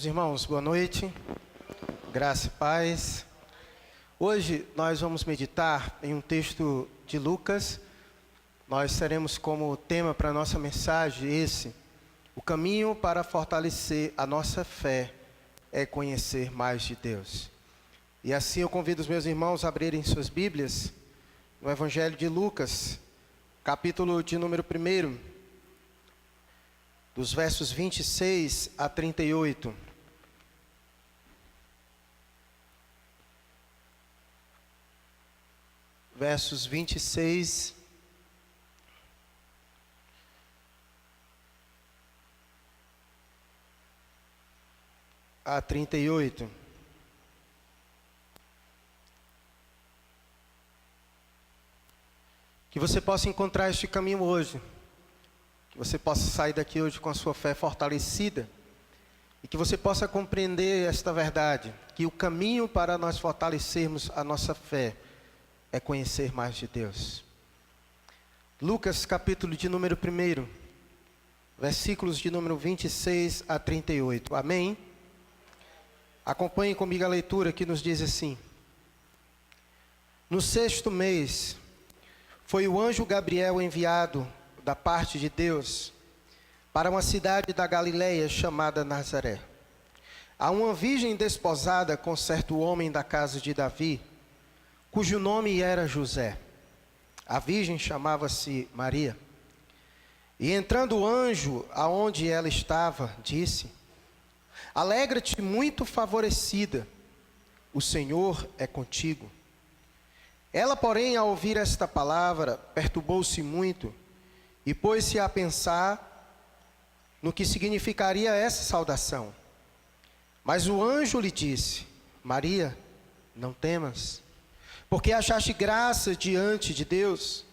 Meus irmãos, boa noite, graça e paz. Hoje nós vamos meditar em um texto de Lucas. Nós teremos como tema para a nossa mensagem esse: o caminho para fortalecer a nossa fé é conhecer mais de Deus. E assim eu convido os meus irmãos a abrirem suas Bíblias no Evangelho de Lucas, capítulo de número 1, dos versos 26 a 38. Versos 26 a 38. Que você possa encontrar este caminho hoje. Que você possa sair daqui hoje com a sua fé fortalecida. E que você possa compreender esta verdade. Que o caminho para nós fortalecermos a nossa fé é conhecer mais de Deus. Lucas capítulo de número 1, versículos de número 26 a 38. Amém? Acompanhe comigo a leitura que nos diz assim: no 6º mês, foi o anjo Gabriel enviado da parte de Deus para uma cidade da Galileia chamada Nazaré, a uma virgem desposada com certo homem da casa de Davi, cujo nome era José. A virgem chamava-se Maria. E entrando o anjo aonde ela estava, disse: alegra-te, muito favorecida, o Senhor é contigo. Ela, porém, ao ouvir esta palavra, perturbou-se muito e pôs-se a pensar no que significaria essa saudação. Mas o anjo lhe disse: Maria, não temas, porque achaste graça diante de Deus.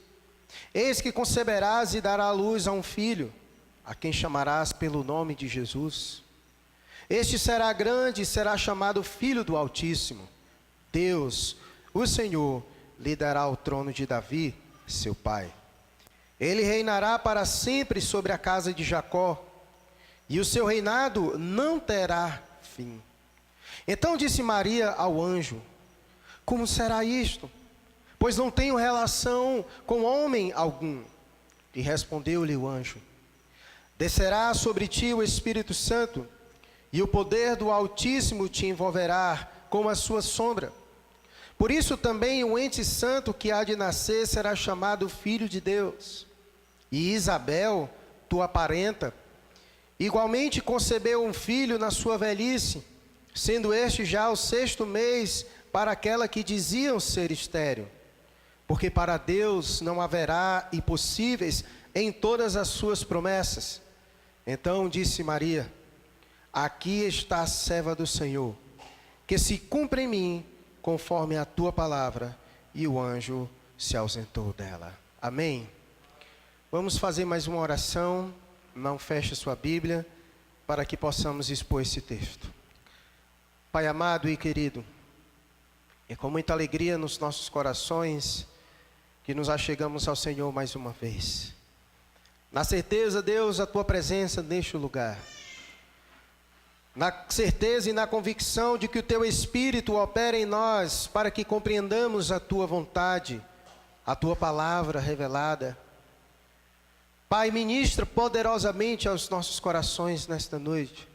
Eis que conceberás e darás à luz a um filho, a quem chamarás pelo nome de Jesus. Este será grande e será chamado Filho do Altíssimo. Deus, o Senhor, lhe dará o trono de Davi, seu pai. Ele reinará para sempre sobre a casa de Jacó, e o seu reinado não terá fim. Então disse Maria ao anjo: como será isto? Pois não tenho relação com homem algum. E respondeu-lhe o anjo: descerá sobre ti o Espírito Santo, e o poder do Altíssimo te envolverá com a sua sombra. Por isso também o ente santo que há de nascer será chamado Filho de Deus. E Isabel, tua parenta, igualmente concebeu um filho na sua velhice, sendo este já o 6º mês para aquela que diziam ser estéril. Porque para Deus não haverá impossíveis em todas as suas promessas. Então disse Maria: aqui está a serva do Senhor, que se cumpra em mim conforme a tua palavra. E o anjo se ausentou dela. Amém? Vamos fazer mais uma oração. Não feche sua Bíblia, para que possamos expor esse texto. Pai amado e querido, é com muita alegria nos nossos corações que nos achegamos ao Senhor mais uma vez. Na certeza, Deus, a tua presença neste lugar. Na certeza e na convicção de que o teu Espírito opera em nós para que compreendamos a tua vontade, a tua palavra revelada. Pai, ministra poderosamente aos nossos corações nesta noite.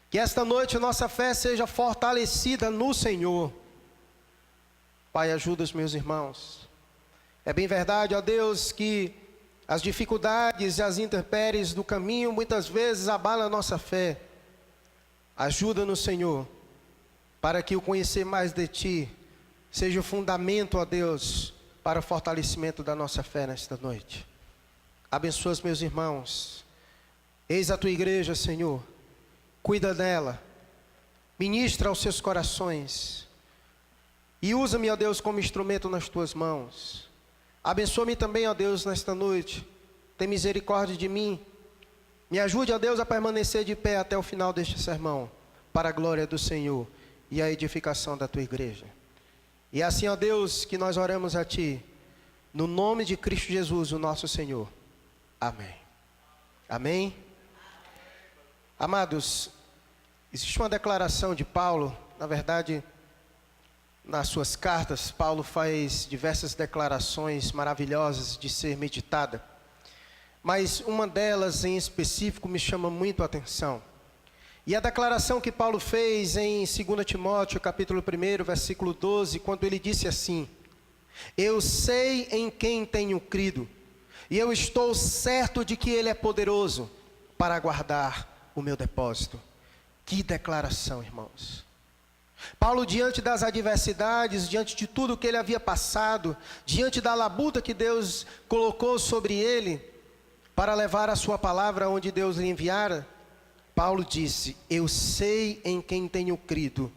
Que esta noite a nossa fé seja fortalecida no Senhor. Pai, ajuda os meus irmãos. É bem verdade, ó Deus, que as dificuldades e as intempéries do caminho muitas vezes abalam a nossa fé. Ajuda-nos, Senhor, para que o conhecer mais de Ti seja o fundamento, ó Deus, para o fortalecimento da nossa fé nesta noite. Abençoa os meus irmãos. Eis a Tua igreja, Senhor. Cuida dela. Ministra aos seus corações. E usa-me, ó Deus, como instrumento nas Tuas mãos. Abençoa-me também, ó Deus, nesta noite. Tem misericórdia de mim. Me ajude, ó Deus, a permanecer de pé até o final deste sermão, para a glória do Senhor e a edificação da Tua igreja. E é assim, ó Deus, que nós oramos a Ti, no nome de Cristo Jesus, o nosso Senhor. Amém. Amém. Amados, Existe uma declaração de Paulo, na verdade, nas suas cartas, Paulo faz diversas declarações maravilhosas de ser meditada, mas uma delas em específico me chama muito a atenção. E a declaração que Paulo fez em 2 Timóteo, capítulo 1, versículo 12, quando ele disse assim: eu sei em quem tenho crido, e eu estou certo de que Ele é poderoso para guardar o meu depósito. Que declaração, irmãos! Paulo, diante das adversidades, diante de tudo que ele havia passado, diante da labuta que Deus colocou sobre ele, para levar a sua palavra onde Deus lhe enviara, Paulo disse: eu sei em quem tenho crido,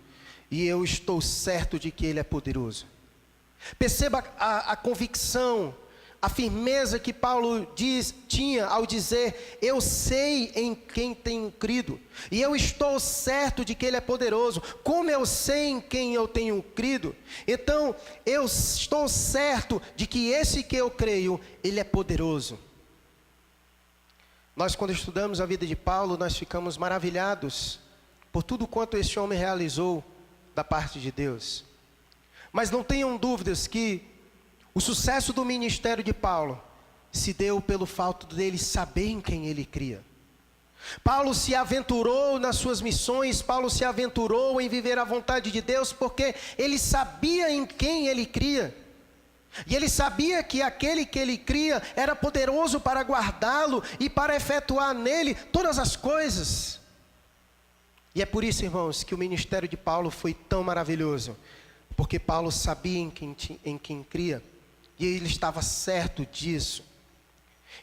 e eu estou certo de que Ele é poderoso. Perceba a convicção, a firmeza que Paulo tinha ao dizer: eu sei em quem tenho crido, e eu estou certo de que Ele é poderoso. Como eu sei em quem eu tenho crido, então eu estou certo de que esse que eu creio, Ele é poderoso. Nós, quando estudamos a vida de Paulo, nós ficamos maravilhados por tudo quanto esse homem realizou da parte de Deus. Mas não tenham dúvidas que o sucesso do ministério de Paulo se deu pelo fato dele saber em quem ele cria. Paulo se aventurou nas suas missões, Paulo se aventurou em viver a vontade de Deus, porque ele sabia em quem ele cria. E ele sabia que aquele que ele cria era poderoso para guardá-lo e para efetuar nele todas as coisas. E é por isso, irmãos, que o ministério de Paulo foi tão maravilhoso, porque Paulo sabia em quem cria, e ele estava certo disso.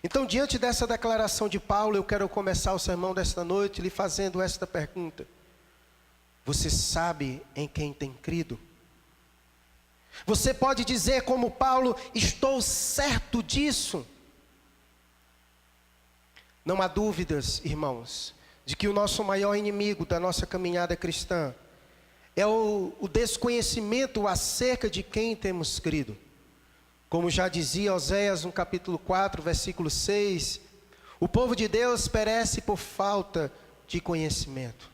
Então, diante dessa declaração de Paulo, eu quero começar o sermão desta noite lhe fazendo esta pergunta: você sabe em quem tem crido? Você pode dizer como Paulo: estou certo disso? Não há dúvidas, irmãos, de que o nosso maior inimigo da nossa caminhada cristã é o desconhecimento acerca de quem temos crido. Como já dizia Oséias no capítulo 4, versículo 6, o povo de Deus perece por falta de conhecimento.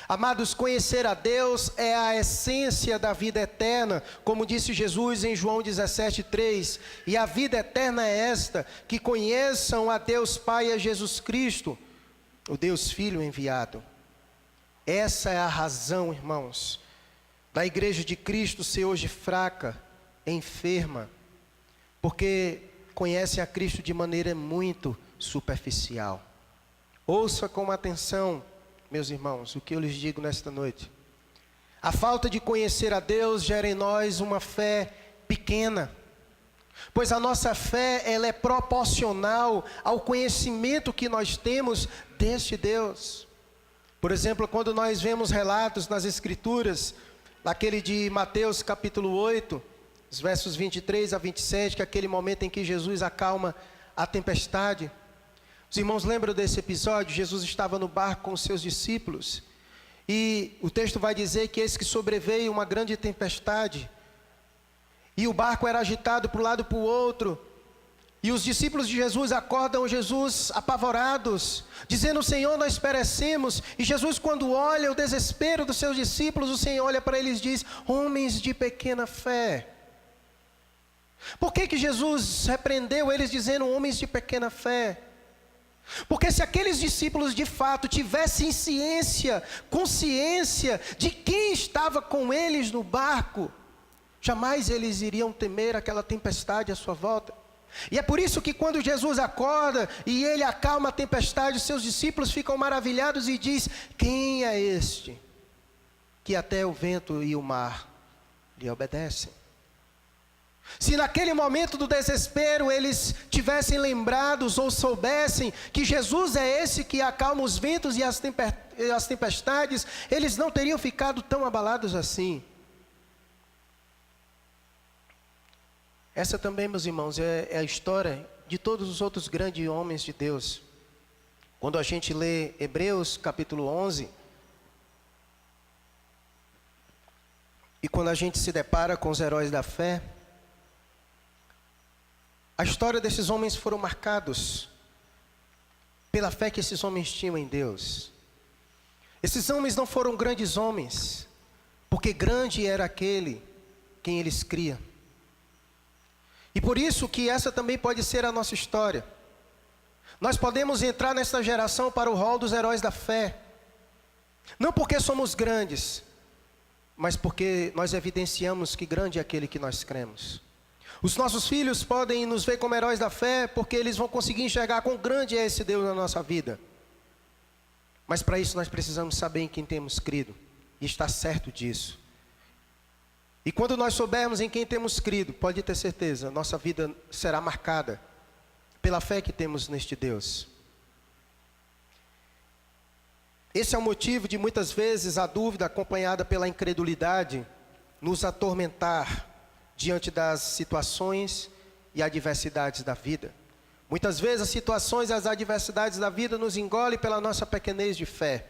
Amados, conhecer a Deus é a essência da vida eterna, como disse Jesus em João 17:3, e a vida eterna é esta, que conheçam a Deus Pai e a Jesus Cristo, o Deus Filho enviado. Essa é a razão, irmãos, da igreja de Cristo ser hoje fraca, enferma, porque conhecem a Cristo de maneira muito superficial. Ouça com atenção, meus irmãos, o que eu lhes digo nesta noite. A falta de conhecer a Deus gera em nós uma fé pequena, pois a nossa fé, ela é proporcional ao conhecimento que nós temos deste Deus. Por exemplo, quando nós vemos relatos nas Escrituras, naquele de Mateus capítulo 8, os versos 23 a 27, que é aquele momento em que Jesus acalma a tempestade. Os irmãos lembram desse episódio? Jesus estava no barco com os seus discípulos, e o texto vai dizer que eis que sobreveio uma grande tempestade, e o barco era agitado para um lado e para o outro, e os discípulos de Jesus acordam Jesus apavorados, dizendo: Senhor, nós perecemos. E Jesus, quando olha o desespero dos seus discípulos, o Senhor olha para eles e diz: homens de pequena fé. Por que Jesus repreendeu eles dizendo homens de pequena fé? Porque se aqueles discípulos de fato tivessem consciência de quem estava com eles no barco, jamais eles iriam temer aquela tempestade à sua volta. E é por isso que quando Jesus acorda e ele acalma a tempestade, os seus discípulos ficam maravilhados e diz: quem é este que até o vento e o mar lhe obedecem? Se naquele momento do desespero eles tivessem lembrados ou soubessem que Jesus é esse que acalma os ventos e as tempestades, eles não teriam ficado tão abalados assim. Essa também, meus irmãos, é a história de todos os outros grandes homens de Deus. Quando a gente lê Hebreus capítulo 11, e quando a gente se depara com os heróis da fé, a história desses homens foram marcados pela fé que esses homens tinham em Deus. Esses homens não foram grandes homens, porque grande era aquele quem eles criam. E por isso que essa também pode ser a nossa história. Nós podemos entrar nesta geração para o rol dos heróis da fé, não porque somos grandes, mas porque nós evidenciamos que grande é aquele que nós cremos. Os nossos filhos podem nos ver como heróis da fé, porque eles vão conseguir enxergar quão grande é esse Deus na nossa vida. Mas para isso nós precisamos saber em quem temos crido, e estar certo disso. E quando nós soubermos em quem temos crido, pode ter certeza, nossa vida será marcada pela fé que temos neste Deus. Esse é o motivo de muitas vezes a dúvida acompanhada pela incredulidade nos atormentar diante das situações e adversidades da vida. Muitas vezes as situações e as adversidades da vida nos engolem pela nossa pequenez de fé.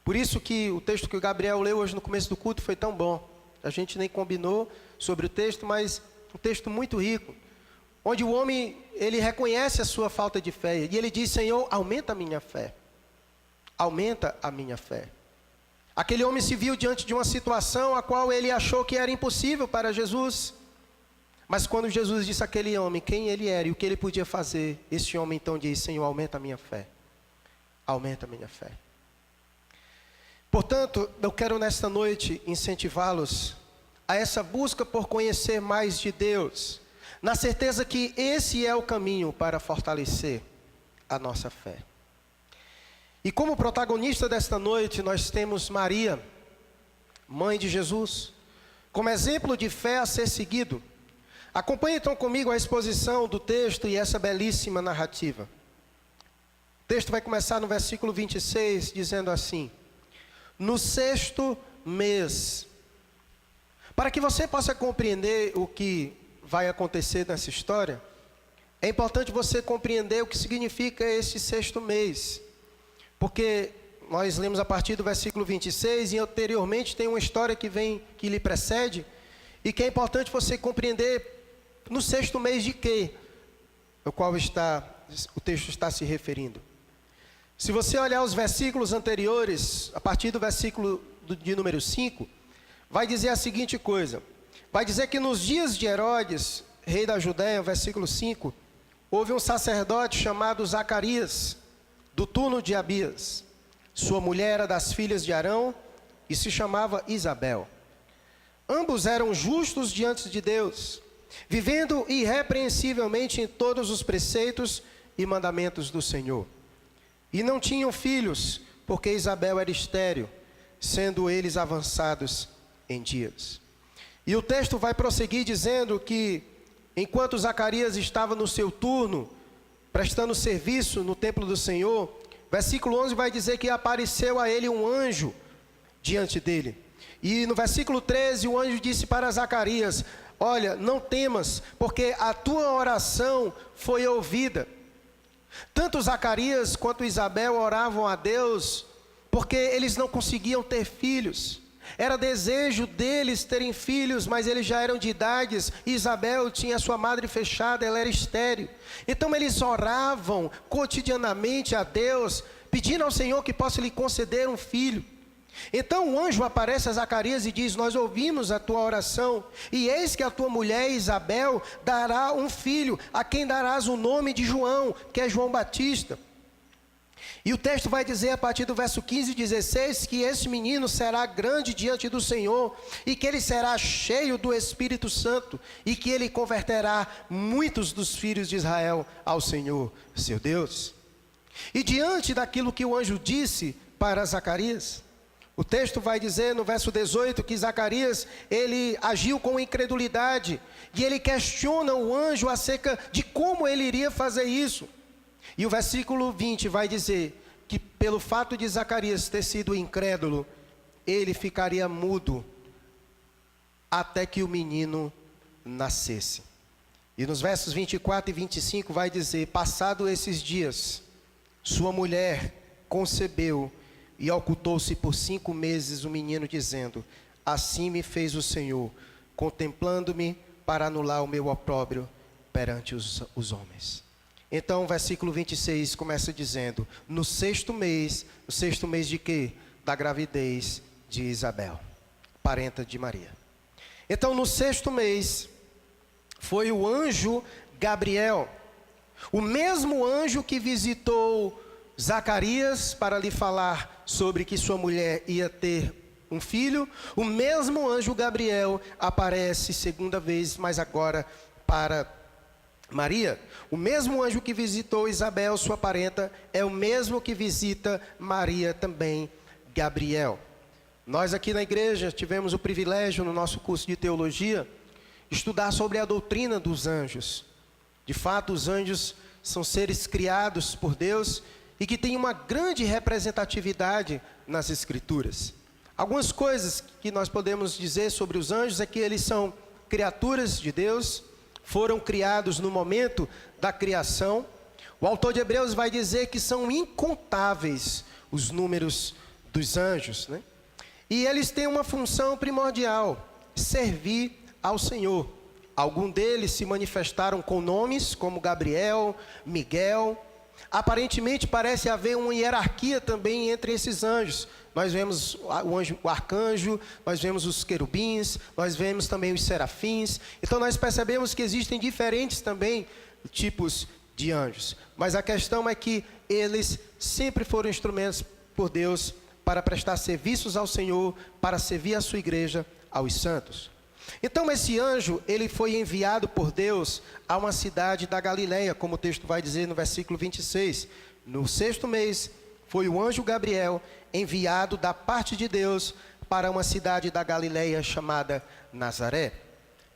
Por isso que o texto que o Gabriel leu hoje no começo do culto foi tão bom. A gente nem combinou sobre o texto, mas um texto muito rico, onde o homem, ele reconhece a sua falta de fé, e ele diz: Senhor, aumenta a minha fé. Aumenta a minha fé. Aquele homem se viu diante de uma situação a qual ele achou que era impossível para Jesus. Mas quando Jesus disse àquele homem quem ele era e o que ele podia fazer, esse homem então diz: Senhor, aumenta a minha fé. Aumenta a minha fé. Portanto, eu quero nesta noite incentivá-los a essa busca por conhecer mais de Deus, na certeza que esse é o caminho para fortalecer a nossa fé. E como protagonista desta noite, nós temos Maria, mãe de Jesus, como exemplo de fé a ser seguido. Acompanhe então comigo a exposição do texto e essa belíssima narrativa. O texto vai começar no versículo 26, dizendo assim: no 6º mês. Para que você possa compreender o que vai acontecer nessa história, é importante você compreender o que significa esse 6º mês. Porque nós lemos a partir do versículo 26 e anteriormente tem uma história que lhe precede, e que é importante você compreender no 6º mês de quê? O qual o texto está se referindo. Se você olhar os versículos anteriores, a partir do versículo de número 5, vai dizer a seguinte coisa. Vai dizer que nos dias de Herodes, rei da Judéia, versículo 5, houve um sacerdote chamado Zacarias, do turno de Abias. Sua mulher era das filhas de Arão e se chamava Isabel. Ambos eram justos diante de Deus, vivendo irrepreensivelmente em todos os preceitos e mandamentos do Senhor. E não tinham filhos, porque Isabel era estéril, sendo eles avançados em dias. E o texto vai prosseguir dizendo que, enquanto Zacarias estava no seu turno, prestando serviço no templo do Senhor, versículo 11 vai dizer que apareceu a ele um anjo diante dele. E no versículo 13 o anjo disse para Zacarias: olha, não temas, porque a tua oração foi ouvida. Tanto Zacarias quanto Isabel oravam a Deus, porque eles não conseguiam ter filhos. Era desejo deles terem filhos, mas eles já eram de idades. Isabel tinha sua madre fechada, ela era estéril. Então eles oravam cotidianamente a Deus, pedindo ao Senhor que possa lhe conceder um filho. Então o anjo aparece a Zacarias e diz: nós ouvimos a tua oração, e eis que a tua mulher Isabel dará um filho, a quem darás o nome de João, que é João Batista. E o texto vai dizer a partir do verso 15 e 16 que esse menino será grande diante do Senhor, e que ele será cheio do Espírito Santo, e que ele converterá muitos dos filhos de Israel ao Senhor, seu Deus. E diante daquilo que o anjo disse para Zacarias, o texto vai dizer no verso 18 que Zacarias, ele agiu com incredulidade, e ele questiona o anjo acerca de como ele iria fazer isso. E o versículo 20 vai dizer que pelo fato de Zacarias ter sido incrédulo, ele ficaria mudo até que o menino nascesse. E nos versos 24 e 25 vai dizer: passado esses dias, sua mulher concebeu e ocultou-se por 5 meses o menino, dizendo: assim me fez o Senhor, contemplando-me para anular o meu opróbrio perante os homens. Então o versículo 26 começa dizendo: no 6º mês, o 6º mês de quê? da gravidez de Isabel, parenta de Maria. Então, no 6º mês, foi o anjo Gabriel, o mesmo anjo que visitou Zacarias para lhe falar sobre que sua mulher ia ter um filho. O mesmo anjo Gabriel aparece segunda vez, mas agora para Maria. O mesmo anjo que visitou Isabel, sua parenta, é o mesmo que visita Maria também, Gabriel. Nós aqui na igreja tivemos o privilégio, no nosso curso de teologia, estudar sobre a doutrina dos anjos. De fato, os anjos são seres criados por Deus e que têm uma grande representatividade nas Escrituras. Algumas coisas que nós podemos dizer sobre os anjos é que eles são criaturas de Deus, foram criados no momento da criação. O autor de Hebreus vai dizer que são incontáveis os números dos anjos, né? E eles têm uma função primordial: servir ao Senhor. Alguns deles se manifestaram com nomes como Gabriel, Miguel. Aparentemente parece haver uma hierarquia também entre esses anjos. Nós vemos o arcanjo, nós vemos os querubins, nós vemos também os serafins. Então nós percebemos que existem diferentes também tipos de anjos. Mas a questão é que eles sempre foram instrumentos por Deus para prestar serviços ao Senhor, para servir a sua igreja, aos santos. Então esse anjo, ele foi enviado por Deus a uma cidade da Galileia, como o texto vai dizer no versículo 26. No 6º mês, foi o anjo Gabriel enviado da parte de Deus para uma cidade da Galileia chamada Nazaré.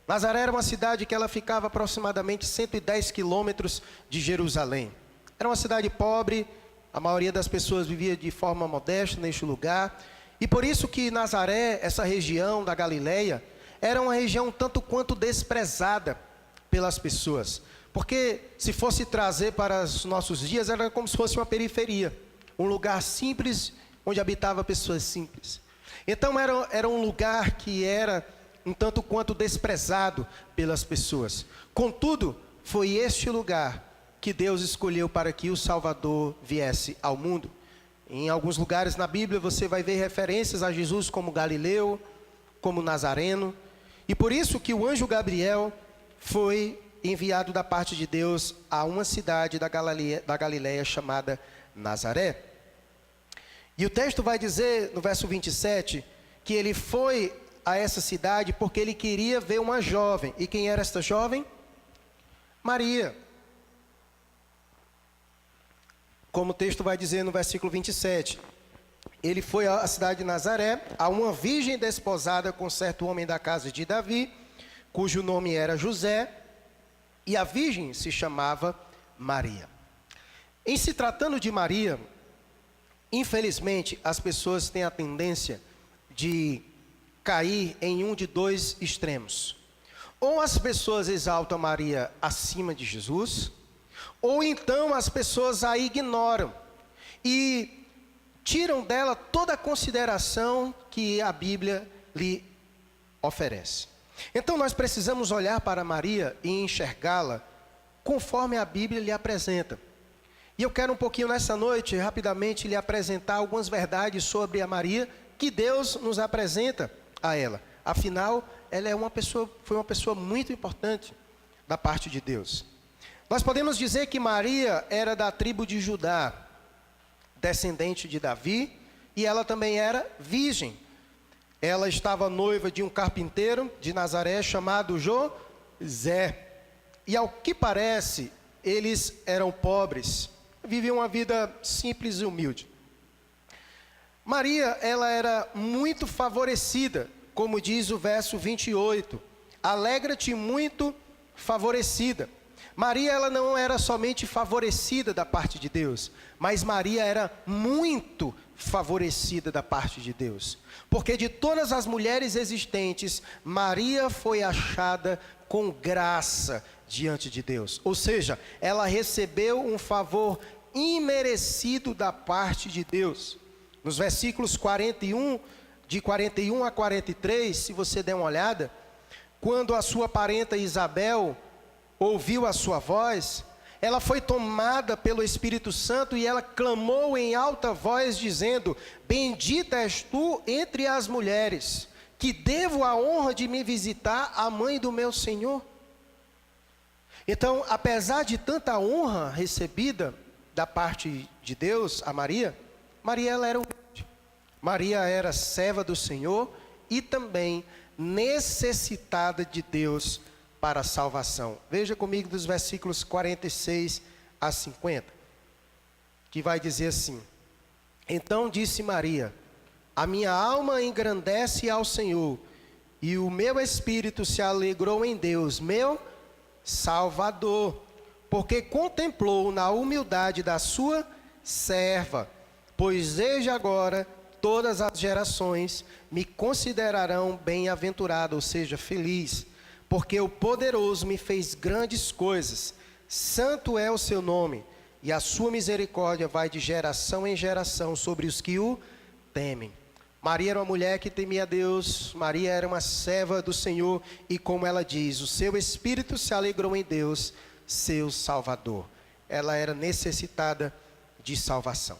Nazaré era uma cidade que ela ficava aproximadamente 110 quilômetros de Jerusalém. Era uma cidade pobre, a maioria das pessoas vivia de forma modesta neste lugar. E por isso que Nazaré, essa região da Galileia, era uma região tanto quanto desprezada pelas pessoas. Porque se fosse trazer para os nossos dias, era como se fosse uma periferia. Um lugar simples, onde habitava pessoas simples. Então era um lugar que era um tanto quanto desprezado pelas pessoas. Contudo, foi este lugar que Deus escolheu para que o Salvador viesse ao mundo. Em alguns lugares na Bíblia você vai ver referências a Jesus como Galileu, como Nazareno. E por isso que o anjo Gabriel foi enviado da parte de Deus a uma cidade da Galileia chamada Nazaré. E o texto vai dizer no verso 27 que ele foi a essa cidade porque ele queria ver uma jovem. E quem era esta jovem? Maria. Como o texto vai dizer no versículo 27. Ele foi à cidade de Nazaré, a uma virgem desposada com certo homem da casa de Davi, cujo nome era José, e a virgem se chamava Maria. Em se tratando de Maria, infelizmente as pessoas têm a tendência de cair em um de dois extremos. Ou as pessoas exaltam Maria acima de Jesus, ou então as pessoas a ignoram e tiram dela toda a consideração que a Bíblia lhe oferece. Então nós precisamos olhar para Maria e enxergá-la conforme a Bíblia lhe apresenta. E eu quero um pouquinho nessa noite, rapidamente, lhe apresentar algumas verdades sobre a Maria que Deus nos apresenta a ela. Afinal, ela foi uma pessoa muito importante da parte de Deus. Nós podemos dizer que Maria era da tribo de Judá, descendente de Davi, e ela também era virgem. Ela estava noiva de um carpinteiro de Nazaré chamado José. E ao que parece, eles eram pobres, viviam uma vida simples e humilde. Maria, ela era muito favorecida, como diz o verso 28. Alegra-te muito favorecida. Maria, ela não era somente favorecida da parte de Deus, mas Maria era muito favorecida da parte de Deus. Porque de todas as mulheres existentes, Maria foi achada com graça diante de Deus. Ou seja, ela recebeu um favor imerecido da parte de Deus. Nos versículos 41, de 41 a 43, se você der uma olhada, quando a sua parenta Isabel ouviu a sua voz, ela foi tomada pelo Espírito Santo e ela clamou em alta voz, dizendo: bendita és tu entre as mulheres, que devo a honra de me visitar a mãe do meu Senhor. Então, apesar de tanta honra recebida da parte de Deus a Maria, Maria ela era humilde. Maria era serva do Senhor e também necessitada de Deus para a salvação. Veja comigo dos versículos 46 a 50, que vai dizer assim: então disse Maria: a minha alma engrandece ao Senhor, e o meu espírito se alegrou em Deus, meu Salvador, porque contemplou na humildade da sua serva, pois desde agora todas as gerações me considerarão bem-aventurado, ou seja, feliz, porque o poderoso me fez grandes coisas, santo é o seu nome, e a sua misericórdia vai de geração em geração sobre os que o temem. Maria era uma mulher que temia a Deus, Maria era uma serva do Senhor, e como ela diz, o seu espírito se alegrou em Deus, seu Salvador. Ela era necessitada de salvação.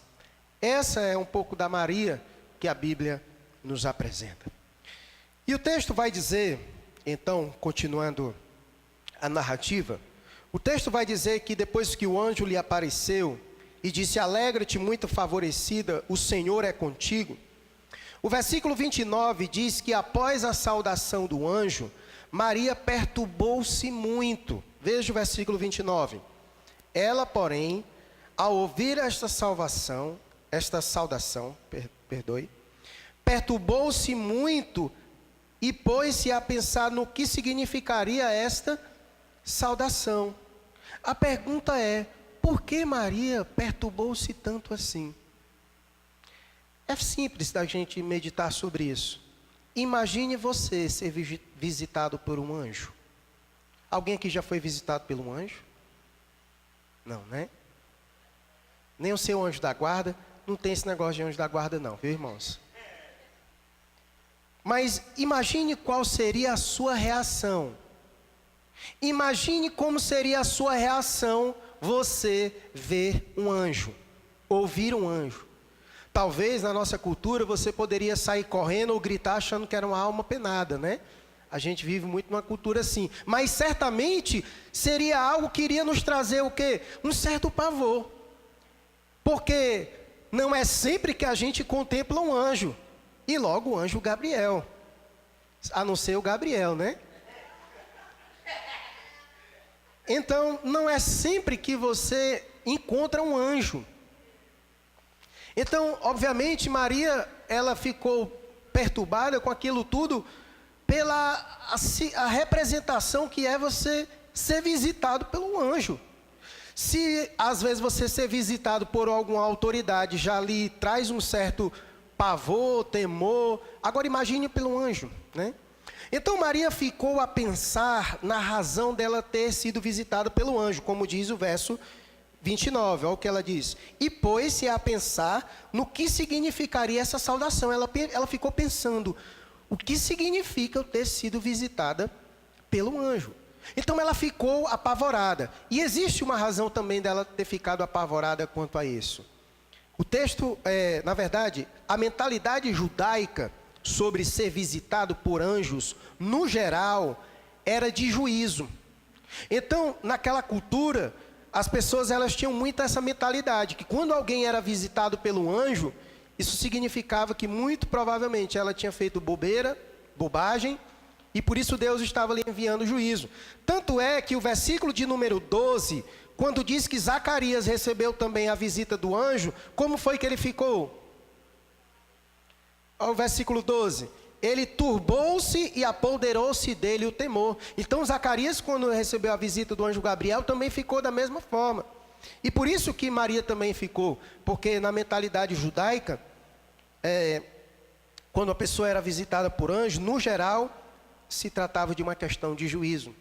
Essa é um pouco da Maria que a Bíblia nos apresenta. E o texto vai dizer, então, continuando a narrativa, o texto vai dizer que depois que o anjo lhe apareceu e disse: alegra-te, muito favorecida, o Senhor é contigo. O versículo 29 diz que após a saudação do anjo, Maria perturbou-se muito. Veja o versículo 29. Ela, porém, ao ouvir esta saudação, perturbou-se muito e pôs-se a pensar no que significaria esta saudação. A pergunta é: por que Maria perturbou-se tanto assim? É simples da gente meditar sobre isso. Imagine você ser visitado por um anjo. Alguém aqui já foi visitado por um anjo? Não, né? Nem o seu anjo da guarda. Não tem esse negócio de anjo da guarda não, viu, irmãos? Mas imagine qual seria a sua reação. Imagine como seria a sua reação você ver um anjo, ouvir um anjo. Talvez na nossa cultura você poderia sair correndo ou gritar achando que era uma alma penada, né? A gente vive muito numa cultura assim. Mas certamente seria algo que iria nos trazer o quê? Um certo pavor. Porque não é sempre que a gente contempla um anjo. E logo o anjo Gabriel. A não ser o Gabriel, né? Então, não é sempre que você encontra um anjo. Então, obviamente, Maria, ela ficou perturbada com aquilo tudo pela a representação que é você ser visitado pelo anjo. Se às vezes você ser visitado por alguma autoridade já lhe traz um certo pavor, temor, agora imagine pelo anjo, né? Então Maria ficou a pensar na razão dela ter sido visitada pelo anjo, como diz o verso 29, olha o que ela diz. E pôs-se a pensar no que significaria essa saudação. Ela ficou pensando, o que significa eu ter sido visitada pelo anjo? Então ela ficou apavorada. E existe uma razão também dela ter ficado apavorada quanto a isso. O texto, na verdade, a mentalidade judaica sobre ser visitado por anjos, no geral, era de juízo. Então, naquela cultura, as pessoas elas tinham muito essa mentalidade, que quando alguém era visitado pelo anjo, isso significava que muito provavelmente ela tinha feito bobagem, e por isso Deus estava lhe enviando juízo. Tanto é que o versículo de número 12, quando diz que Zacarias recebeu também a visita do anjo, como foi que ele ficou? O versículo 12, ele turbou-se e apoderou-se dele o temor. Então Zacarias, quando recebeu a visita do anjo Gabriel, também ficou da mesma forma. E por isso que Maria também ficou, porque na mentalidade judaica, quando a pessoa era visitada por anjo, no geral, se tratava de uma questão de juízo.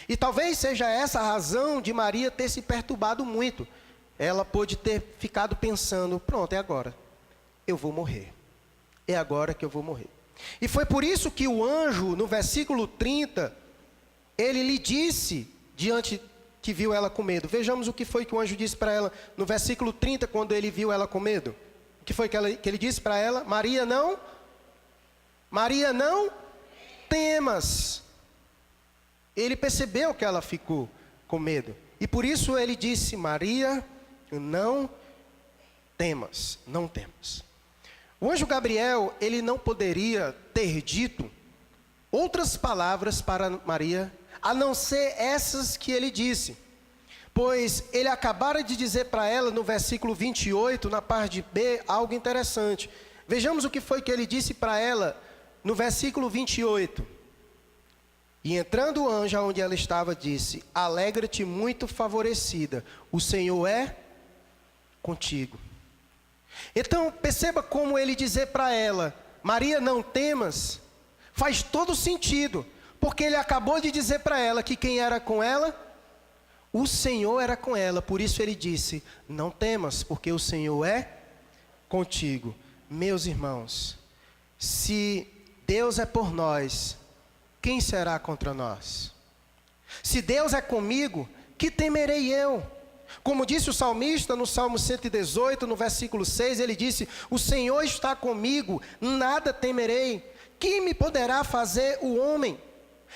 E talvez seja essa a razão de Maria ter se perturbado muito. Ela pôde ter ficado pensando, pronto, é agora, eu vou morrer. É agora que eu vou morrer. E foi por isso que o anjo, no versículo 30, ele lhe disse, diante que viu ela com medo. Vejamos o que foi que o anjo disse para ela no versículo 30, quando ele viu ela com medo. O que foi que ele disse para ela? Maria, não temas. Ele percebeu que ela ficou com medo. E por isso ele disse, Maria, não temas, não temas. O anjo Gabriel, ele não poderia ter dito outras palavras para Maria, a não ser essas que ele disse. Pois ele acabara de dizer para ela no versículo 28, na parte B, algo interessante. Vejamos o que foi que ele disse para ela no versículo 28. E entrando o anjo onde ela estava, disse, alegra-te muito favorecida, o Senhor é contigo. Então perceba como ele dizer para ela, Maria, não temas, faz todo sentido. Porque ele acabou de dizer para ela que quem era com ela? O Senhor era com ela. Por isso ele disse, não temas, porque o Senhor é contigo. Meus irmãos, se Deus é por nós, quem será contra nós? Se Deus é comigo, que temerei eu? Como disse o salmista no Salmo 118, no versículo 6, ele disse, o Senhor está comigo, nada temerei. Quem me poderá fazer o homem?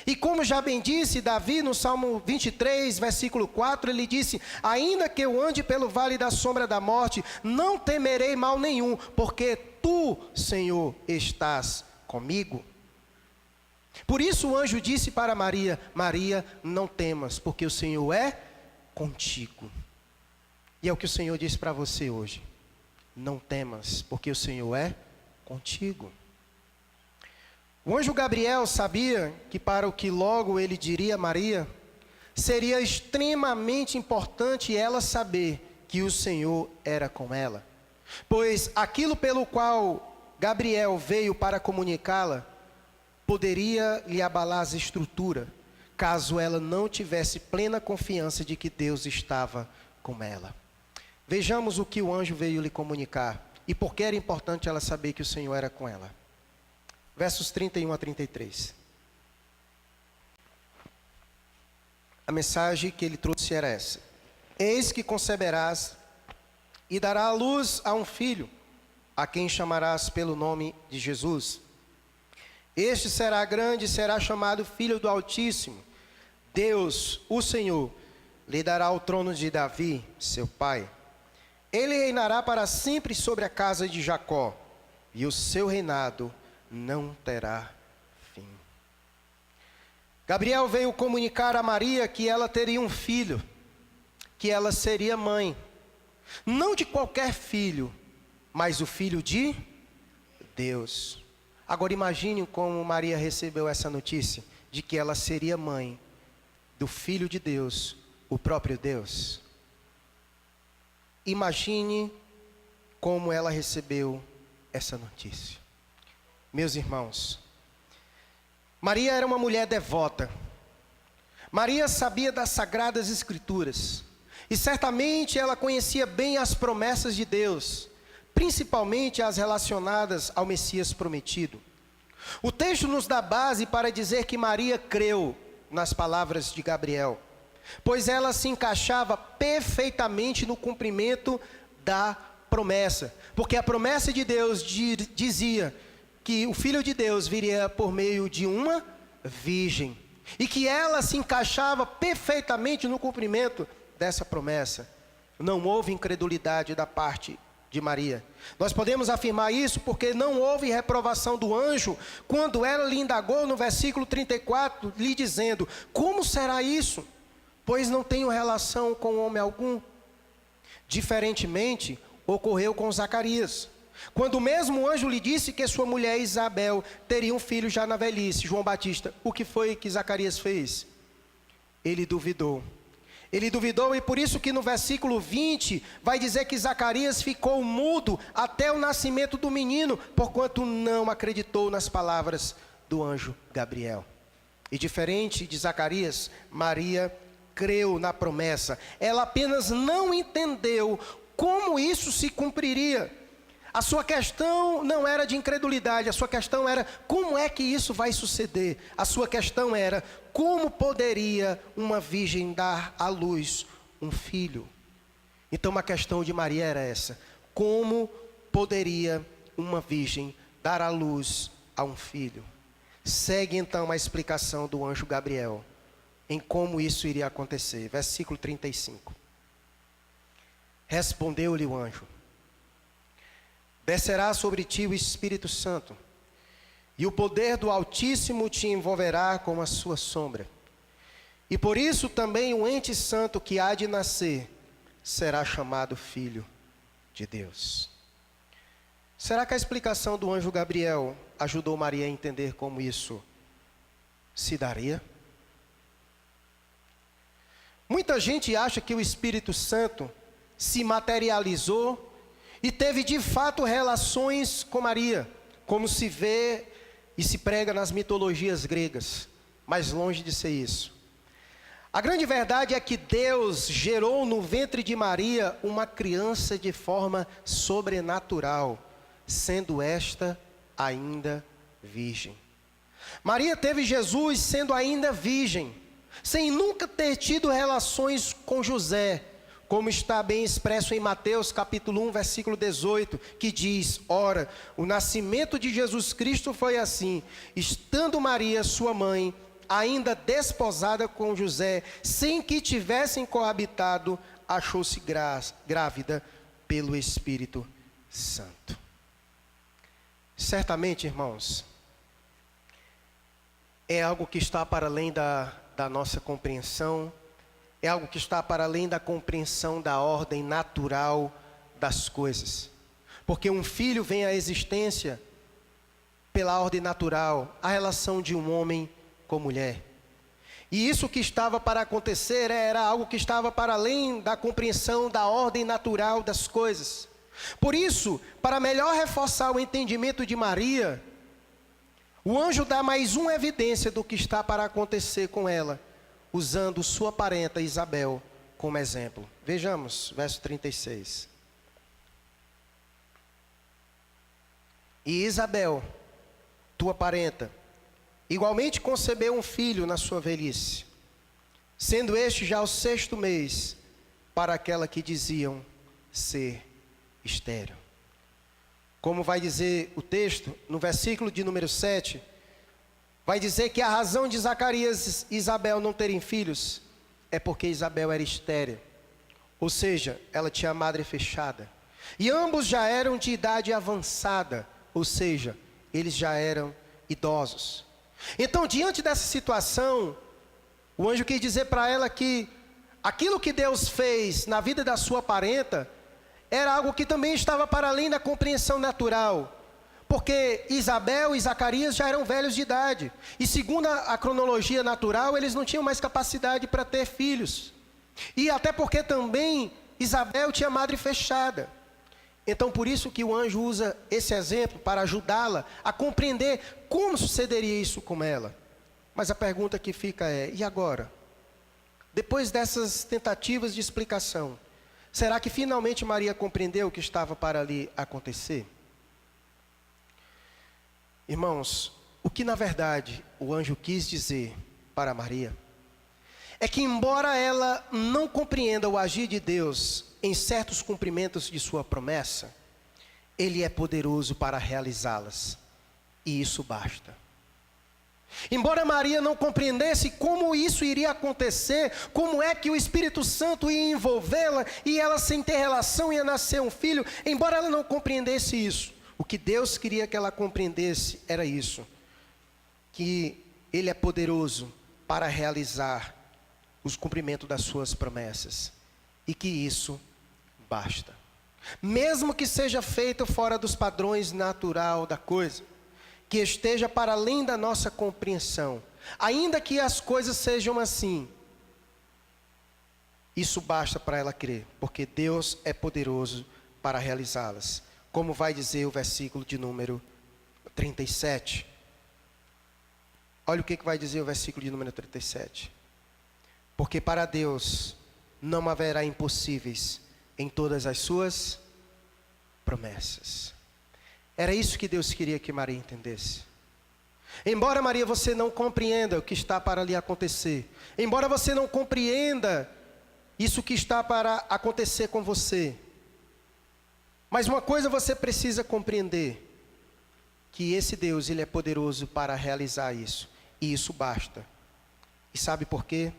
E como já bem disse Davi no Salmo 23, versículo 4, ele disse, ainda que eu ande pelo vale da sombra da morte, não temerei mal nenhum, porque tu, Senhor, estás comigo. Por isso o anjo disse para Maria, Maria, não temas, porque o Senhor é contigo. E é o que o Senhor disse para você hoje, não temas, porque o Senhor é contigo. O anjo Gabriel sabia que para o que logo ele diria a Maria, seria extremamente importante ela saber que o Senhor era com ela. Pois aquilo pelo qual Gabriel veio para comunicá-la, poderia lhe abalar as estruturas, caso ela não tivesse plena confiança de que Deus estava com ela. Vejamos o que o anjo veio lhe comunicar, e por que era importante ela saber que o Senhor era com ela. Versos 31 a 33. A mensagem que ele trouxe era essa. Eis que conceberás e dará à luz a um filho, a quem chamarás pelo nome de Jesus. Este será grande e será chamado Filho do Altíssimo. Deus, o Senhor, lhe dará o trono de Davi, seu pai. Ele reinará para sempre sobre a casa de Jacó, e o seu reinado não terá fim. Gabriel veio comunicar a Maria que ela teria um filho, que ela seria mãe, não de qualquer filho, mas o filho de Deus. Agora imagine como Maria recebeu essa notícia, de que ela seria mãe do Filho de Deus, o próprio Deus. Imagine como ela recebeu essa notícia. Meus irmãos, Maria era uma mulher devota. Maria sabia das Sagradas Escrituras. E certamente ela conhecia bem as promessas de Deus, principalmente as relacionadas ao Messias prometido. O texto nos dá base para dizer que Maria creu nas palavras de Gabriel, pois ela se encaixava perfeitamente no cumprimento da promessa, porque a promessa de Deus dizia que o Filho de Deus viria por meio de uma virgem, e que ela se encaixava perfeitamente no cumprimento dessa promessa. Não houve incredulidade da parte de Maria. Nós podemos afirmar isso porque não houve reprovação do anjo quando ela lhe indagou no versículo 34, lhe dizendo, como será isso? Pois não tenho relação com homem algum. Diferentemente, ocorreu com Zacarias, quando o mesmo anjo lhe disse que sua mulher Isabel teria um filho já na velhice, João Batista. O que foi que Zacarias fez? Ele duvidou. Ele duvidou, e por isso que no versículo 20 vai dizer que Zacarias ficou mudo até o nascimento do menino, porquanto não acreditou nas palavras do anjo Gabriel. E diferente de Zacarias, Maria creu na promessa. Ela apenas não entendeu como isso se cumpriria. A sua questão não era de incredulidade, a sua questão era como é que isso vai suceder. A sua questão era como poderia uma virgem dar à luz um filho. Então a questão de Maria era essa: como poderia uma virgem dar à luz a um filho? Segue então a explicação do anjo Gabriel em como isso iria acontecer. Versículo 35. Respondeu-lhe o anjo: descerá sobre ti o Espírito Santo, e o poder do Altíssimo te envolverá com a sua sombra. E por isso também o ente santo que há de nascer será chamado Filho de Deus. Será que a explicação do anjo Gabriel ajudou Maria a entender como isso se daria? Muita gente acha que o Espírito Santo se materializou e teve de fato relações com Maria, como se vê e se prega nas mitologias gregas, mas longe de ser isso. A grande verdade é que Deus gerou no ventre de Maria uma criança de forma sobrenatural, sendo esta ainda virgem. Maria teve Jesus sendo ainda virgem, sem nunca ter tido relações com José, como está bem expresso em Mateus capítulo 1, versículo 18, que diz: ora, o nascimento de Jesus Cristo foi assim, estando Maria, sua mãe, ainda desposada com José, sem que tivessem coabitado, achou-se grávida pelo Espírito Santo. Certamente, irmãos, é algo que está para além da nossa compreensão, é algo que está para além da compreensão da ordem natural das coisas. Porque um filho vem à existência pela ordem natural, a relação de um homem com mulher. E isso que estava para acontecer era algo que estava para além da compreensão da ordem natural das coisas. Por isso, para melhor reforçar o entendimento de Maria, o anjo dá mais uma evidência do que está para acontecer com ela, usando sua parenta Isabel como exemplo. Vejamos, verso 36. E Isabel, tua parenta, igualmente concebeu um filho na sua velhice, sendo este já o 6º mês para aquela que diziam ser estéril. Como vai dizer o texto, no versículo de número 7, vai dizer que a razão de Zacarias e Isabel não terem filhos é porque Isabel era estéril, ou seja, ela tinha a madre fechada. E ambos já eram de idade avançada, ou seja, eles já eram idosos. Então, diante dessa situação, o anjo quis dizer para ela que aquilo que Deus fez na vida da sua parenta era algo que também estava para além da compreensão natural. Porque Isabel e Zacarias já eram velhos de idade. E segundo a cronologia natural, eles não tinham mais capacidade para ter filhos. E até porque também Isabel tinha a madre fechada. Então por isso que o anjo usa esse exemplo para ajudá-la a compreender como sucederia isso com ela. Mas a pergunta que fica é: e agora? Depois dessas tentativas de explicação, será que finalmente Maria compreendeu o que estava para ali acontecer? Irmãos, o que na verdade o anjo quis dizer para Maria é que, embora ela não compreenda o agir de Deus em certos cumprimentos de sua promessa, Ele é poderoso para realizá-las, e isso basta. Embora Maria não compreendesse como isso iria acontecer, como é que o Espírito Santo ia envolvê-la e ela, sem ter relação, ia nascer um filho, embora ela não compreendesse isso, o que Deus queria que ela compreendesse era isso: que Ele é poderoso para realizar os cumprimentos das suas promessas, e que isso basta. Mesmo que seja feito fora dos padrões natural da coisa, que esteja para além da nossa compreensão, ainda que as coisas sejam assim, isso basta para ela crer, porque Deus é poderoso para realizá-las. Como vai dizer o versículo de número 37. Olha o que vai dizer o versículo de número 37. Porque para Deus não haverá impossíveis em todas as suas promessas. Era isso que Deus queria que Maria entendesse. Embora, Maria, você não compreenda o que está para lhe acontecer, embora você não compreenda isso que está para acontecer com você, mas uma coisa você precisa compreender, que esse Deus, Ele é poderoso para realizar isso, e isso basta. E sabe por quê?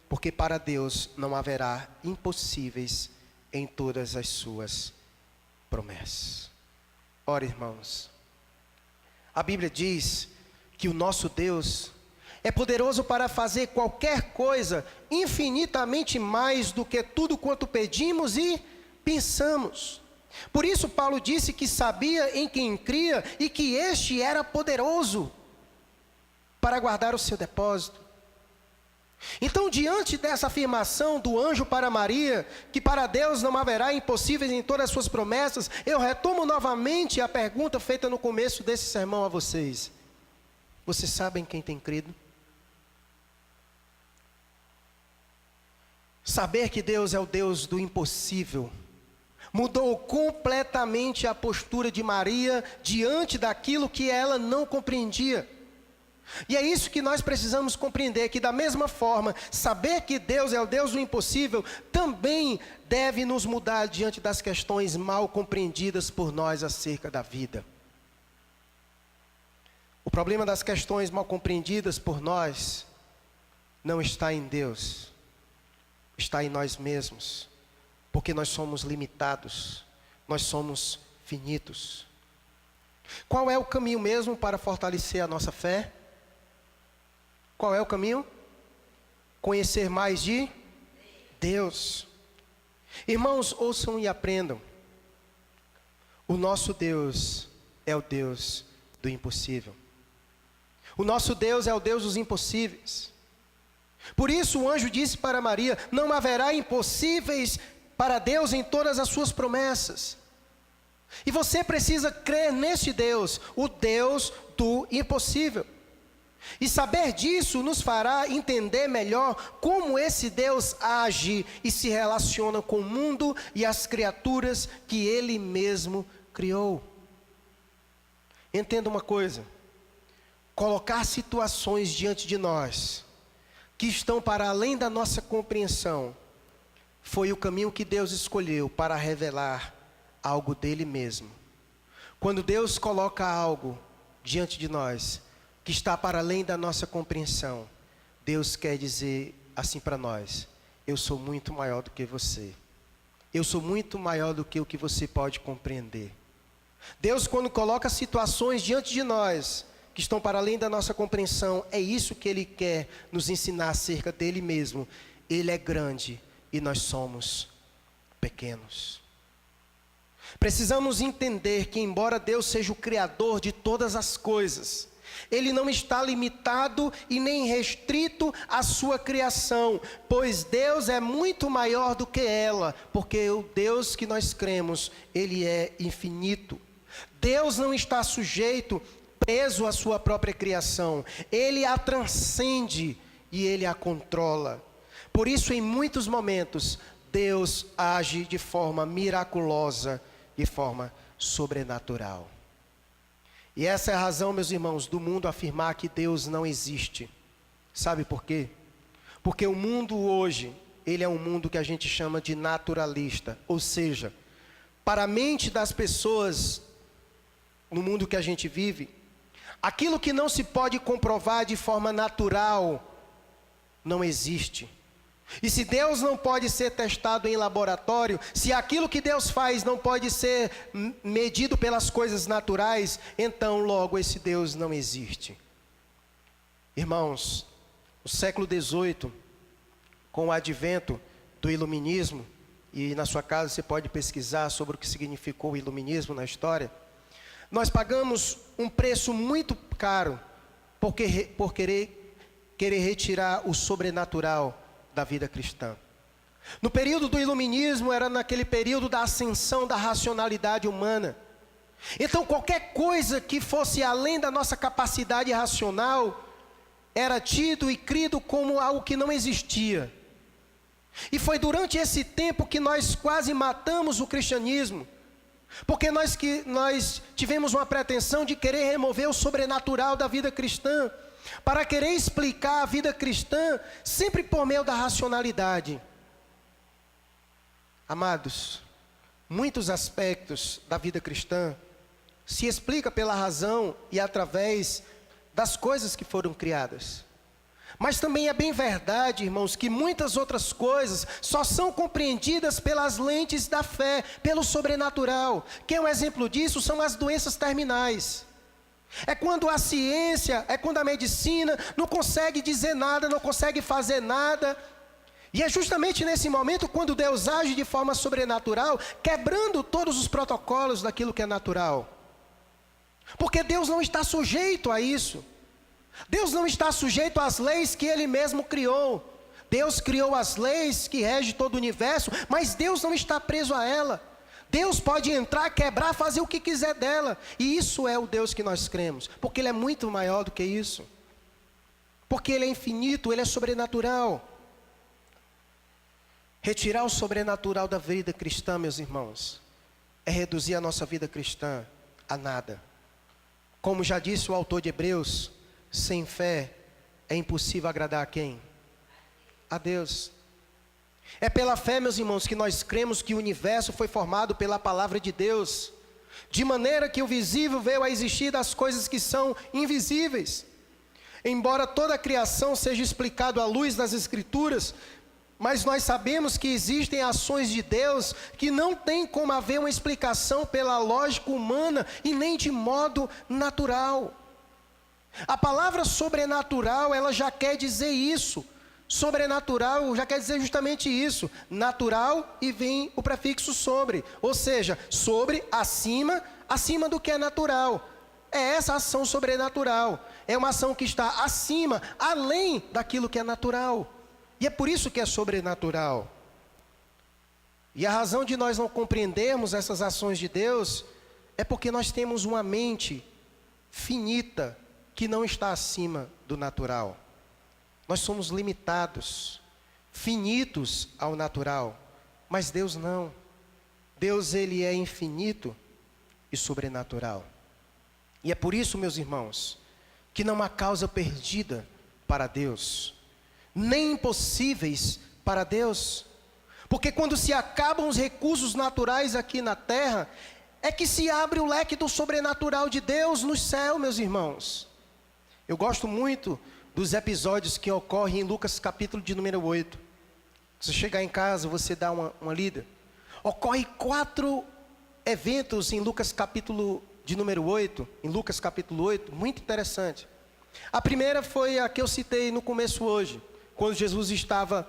Porque para Deus não haverá impossíveis em todas as suas promessas. Ora, irmãos, a Bíblia diz que o nosso Deus é poderoso para fazer qualquer coisa infinitamente mais do que tudo quanto pedimos e pensamos. Por isso Paulo disse que sabia em quem cria e que este era poderoso para guardar o seu depósito. Então, diante dessa afirmação do anjo para Maria, que para Deus não haverá impossíveis em todas as suas promessas, eu retomo novamente a pergunta feita no começo desse sermão a vocês. Vocês sabem quem tem crido? Saber que Deus é o Deus do impossível mudou completamente a postura de Maria diante daquilo que ela não compreendia. E é isso que nós precisamos compreender, que da mesma forma, saber que Deus é o Deus do impossível, também deve nos mudar diante das questões mal compreendidas por nós acerca da vida. O problema das questões mal compreendidas por nós não está em Deus, está em nós mesmos, porque nós somos limitados, nós somos finitos. Qual é o caminho mesmo para fortalecer a nossa fé? Qual é o caminho? Conhecer mais de Deus. Irmãos, ouçam e aprendam. O nosso Deus é o Deus do impossível. O nosso Deus é o Deus dos impossíveis. Por isso o anjo disse para Maria: não haverá impossíveis para Deus em todas as suas promessas. E você precisa crer neste Deus, o Deus do impossível. E saber disso nos fará entender melhor como esse Deus age e se relaciona com o mundo e as criaturas que Ele mesmo criou. Entenda uma coisa: colocar situações diante de nós que estão para além da nossa compreensão foi o caminho que Deus escolheu para revelar algo dele mesmo. Quando Deus coloca algo diante de nós que está para além da nossa compreensão, Deus quer dizer assim para nós: eu sou muito maior do que você. Eu sou muito maior do que o que você pode compreender. Deus, quando coloca situações diante de nós que estão para além da nossa compreensão, é isso que Ele quer nos ensinar acerca dele mesmo. Ele é grande e nós somos pequenos. Precisamos entender que, embora Deus seja o Criador de todas as coisas, Ele não está limitado e nem restrito à sua criação, pois Deus é muito maior do que ela, porque o Deus que nós cremos, Ele é infinito. Deus não está sujeito, preso à sua própria criação, Ele a transcende e Ele a controla. Por isso, em muitos momentos, Deus age de forma miraculosa, de forma sobrenatural. E essa é a razão, meus irmãos, do mundo afirmar que Deus não existe. Sabe por quê? Porque o mundo hoje, ele é um mundo que a gente chama de naturalista. Ou seja, para a mente das pessoas, no mundo que a gente vive, aquilo que não se pode comprovar de forma natural, não existe. E se Deus não pode ser testado em laboratório, se aquilo que Deus faz não pode ser medido pelas coisas naturais, então logo esse Deus não existe. Irmãos, no século XVIII, com o advento do iluminismo, e na sua casa você pode pesquisar sobre o que significou o iluminismo na história, nós pagamos um preço muito caro por querer retirar o sobrenatural da vida cristã. No período do iluminismo, era naquele período da ascensão da racionalidade humana. Então qualquer coisa que fosse além da nossa capacidade racional, era tido e crido como algo que não existia. E foi durante esse tempo que nós quase matamos o cristianismo. Porque nós tivemos uma pretensão de querer remover o sobrenatural da vida cristã, para querer explicar a vida cristã sempre por meio da racionalidade. Amados, muitos aspectos da vida cristã se explica pela razão e através das coisas que foram criadas. Mas também é bem verdade, irmãos, que muitas outras coisas só são compreendidas pelas lentes da fé, pelo sobrenatural. Quem é um exemplo disso são as doenças terminais. É quando a ciência, é quando a medicina não consegue dizer nada, não consegue fazer nada. E é justamente nesse momento quando Deus age de forma sobrenatural, quebrando todos os protocolos daquilo que é natural. Porque Deus não está sujeito a isso. Deus não está sujeito às leis que Ele mesmo criou. Deus criou as leis que regem todo o universo, mas Deus não está preso a ela. Deus pode entrar, quebrar, fazer o que quiser dela. E isso é o Deus que nós cremos, porque Ele é muito maior do que isso. Porque Ele é infinito, Ele é sobrenatural. Retirar o sobrenatural da vida cristã, meus irmãos, é reduzir a nossa vida cristã a nada. Como já disse o autor de Hebreus, sem fé é impossível agradar a quem? A Deus. É pela fé, meus irmãos, que nós cremos que o universo foi formado pela palavra de Deus, de maneira que o visível veio a existir das coisas que são invisíveis. Embora toda a criação seja explicada à luz das Escrituras, mas nós sabemos que existem ações de Deus que não tem como haver uma explicação pela lógica humana e nem de modo natural. A palavra sobrenatural, ela já quer dizer isso. Sobrenatural já quer dizer justamente isso. Natural e vem o prefixo sobre. Ou seja, sobre, acima, acima do que é natural. É essa ação sobrenatural. É uma ação que está acima, além daquilo que é natural. E é por isso que é sobrenatural. E a razão de nós não compreendermos essas ações de Deus é porque nós temos uma mente finita que não está acima do natural. Nós somos limitados, finitos ao natural, mas Deus não. Deus, Ele é infinito e sobrenatural. E é por isso, meus irmãos, que não há causa perdida para Deus, nem impossíveis para Deus. Porque quando se acabam os recursos naturais aqui na terra, é que se abre o leque do sobrenatural de Deus no céu, meus irmãos. Eu gosto muito dos episódios que ocorrem em Lucas capítulo de número 8. Se chegar em casa, você dá uma lida. Ocorre 4 eventos em Lucas capítulo de número 8, em Lucas capítulo 8, muito interessante. A primeira foi a que eu citei no começo hoje, quando Jesus estava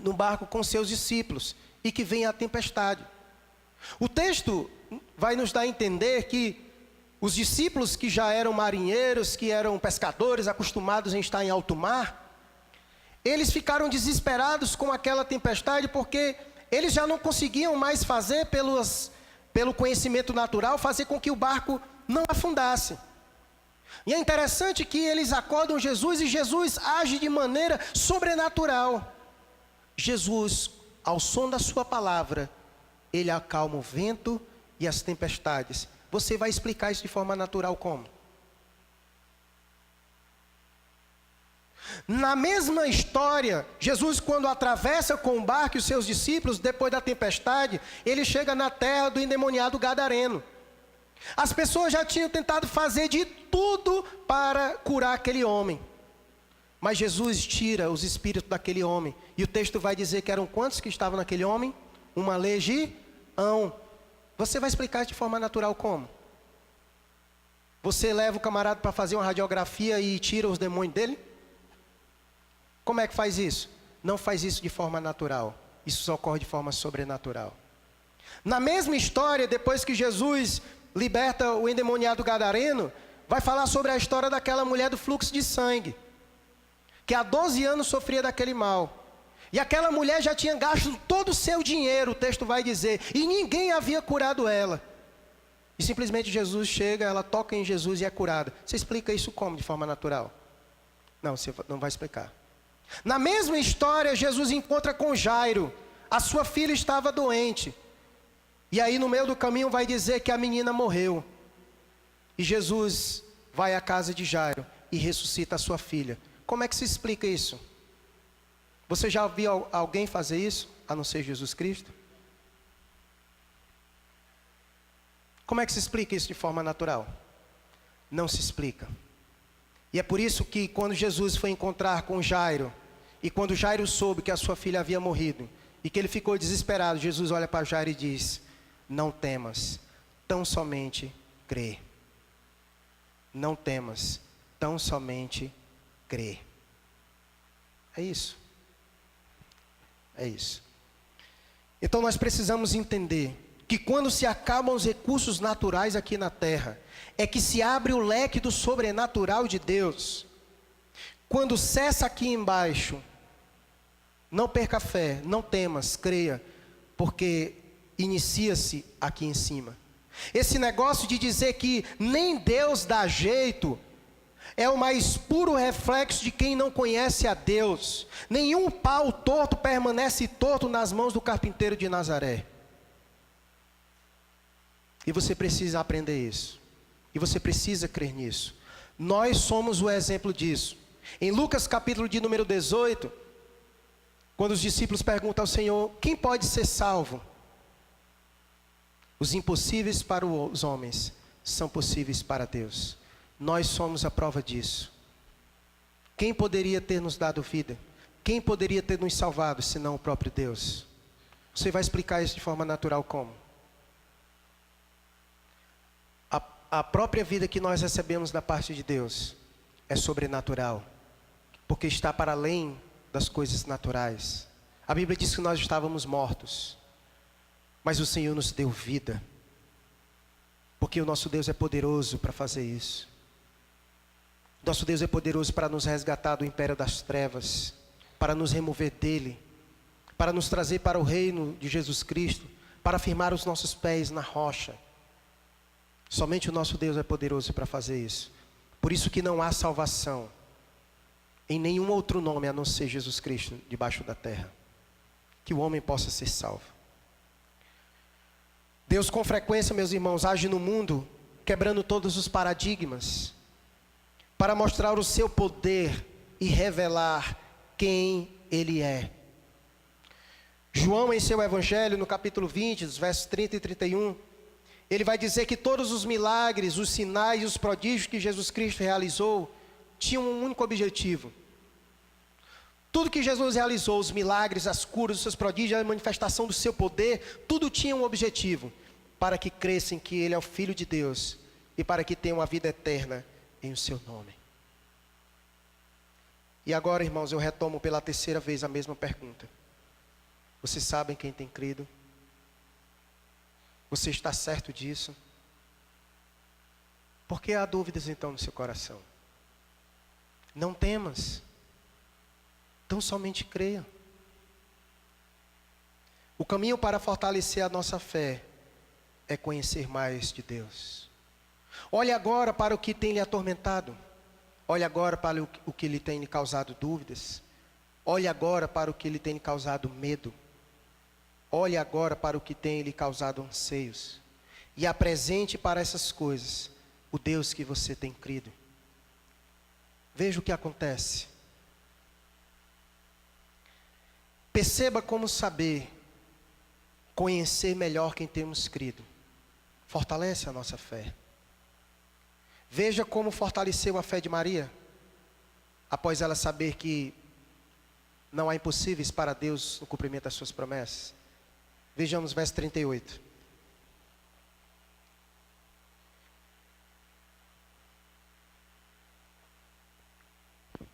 no barco com seus discípulos e que vem a tempestade. O texto vai nos dar a entender que os discípulos que já eram marinheiros, que eram pescadores, acostumados em estar em alto mar, eles ficaram desesperados com aquela tempestade porque eles já não conseguiam mais fazer pelo conhecimento natural, fazer com que o barco não afundasse. E é interessante que eles acordam Jesus e Jesus age de maneira sobrenatural. Jesus, ao som da sua palavra, Ele acalma o vento e as tempestades. Você vai explicar isso de forma natural como? Na mesma história, Jesus, quando atravessa com o barco e os seus discípulos, depois da tempestade, ele chega na terra do endemoniado gadareno. As pessoas já tinham tentado fazer de tudo para curar aquele homem. Mas Jesus tira os espíritos daquele homem. E o texto vai dizer que eram quantos que estavam naquele homem? Uma legião. Você vai explicar de forma natural como? Você leva o camarada para fazer uma radiografia e tira os demônios dele? Como é que faz isso? Não faz isso de forma natural. Isso só ocorre de forma sobrenatural. Na mesma história, depois que Jesus liberta o endemoniado gadareno, vai falar sobre a história daquela mulher do fluxo de sangue, que há 12 anos sofria daquele mal. E aquela mulher já tinha gasto todo o seu dinheiro, o texto vai dizer, e ninguém havia curado ela. E simplesmente Jesus chega, ela toca em Jesus e é curada. Você explica isso como, de forma natural? Não, você não vai explicar. Na mesma história, Jesus encontra com Jairo. A sua filha estava doente. E aí no meio do caminho vai dizer que a menina morreu. E Jesus vai à casa de Jairo e ressuscita a sua filha. Como é que se explica isso? Você já viu alguém fazer isso, a não ser Jesus Cristo? Como é que se explica isso de forma natural? Não se explica. E é por isso que quando Jesus foi encontrar com Jairo, e quando Jairo soube que a sua filha havia morrido, e que ele ficou desesperado, Jesus olha para Jairo e diz: não temas, tão somente crê. Não temas, tão somente crê. É isso. É isso. Então nós precisamos entender que quando se acabam os recursos naturais aqui na terra, é que se abre o leque do sobrenatural de Deus. Quando cessa aqui embaixo, não perca a fé, não temas, creia, porque inicia-se aqui em cima. Esse negócio de dizer que nem Deus dá jeito, é o mais puro reflexo de quem não conhece a Deus. Nenhum pau torto permanece torto nas mãos do carpinteiro de Nazaré. E você precisa aprender isso. E você precisa crer nisso. Nós somos o exemplo disso. Em Lucas capítulo de número 18, quando os discípulos perguntam ao Senhor: quem pode ser salvo? Os impossíveis para os homens são possíveis para Deus. Nós somos a prova disso. Quem poderia ter nos dado vida? Quem poderia ter nos salvado, senão o próprio Deus? Você vai explicar isso de forma natural como? A própria vida que nós recebemos da parte de Deus é sobrenatural, porque está para além das coisas naturais. A Bíblia diz que nós estávamos mortos, mas o Senhor nos deu vida, porque o nosso Deus é poderoso para fazer isso. Nosso Deus é poderoso para nos resgatar do império das trevas, para nos remover dele, para nos trazer para o reino de Jesus Cristo, para firmar os nossos pés na rocha. Somente o nosso Deus é poderoso para fazer isso. Por isso que não há salvação em nenhum outro nome a não ser Jesus Cristo debaixo da terra, que o homem possa ser salvo. Deus com frequência, meus irmãos, age no mundo quebrando todos os paradigmas, para mostrar o seu poder e revelar quem Ele é. João, em seu Evangelho, no capítulo 20, dos versos 30 e 31, ele vai dizer que todos os milagres, os sinais e os prodígios que Jesus Cristo realizou, tinham um único objetivo. Tudo que Jesus realizou, os milagres, as curas, os seus prodígios, a manifestação do seu poder, tudo tinha um objetivo: para que cresçam que Ele é o Filho de Deus e para que tenham a vida eterna em o seu nome. E agora, irmãos, eu retomo pela terceira vez a mesma pergunta. Vocês sabem quem tem crido? Você está certo disso? Por que há dúvidas então no seu coração? Não temas. Então somente creia. O caminho para fortalecer a nossa fé é conhecer mais de Deus. Olhe agora para o que tem lhe atormentado. Olhe agora para o que lhe tem lhe causado dúvidas. Olhe agora para o que lhe tem lhe causado medo. Olhe agora para o que tem lhe causado anseios. E apresente para essas coisas o Deus que você tem crido. Veja o que acontece. Perceba como saber, conhecer melhor quem temos crido. Fortalece a nossa fé. Veja como fortaleceu a fé de Maria, após ela saber que não há impossíveis para Deus no cumprimento das suas promessas. Vejamos verso 38.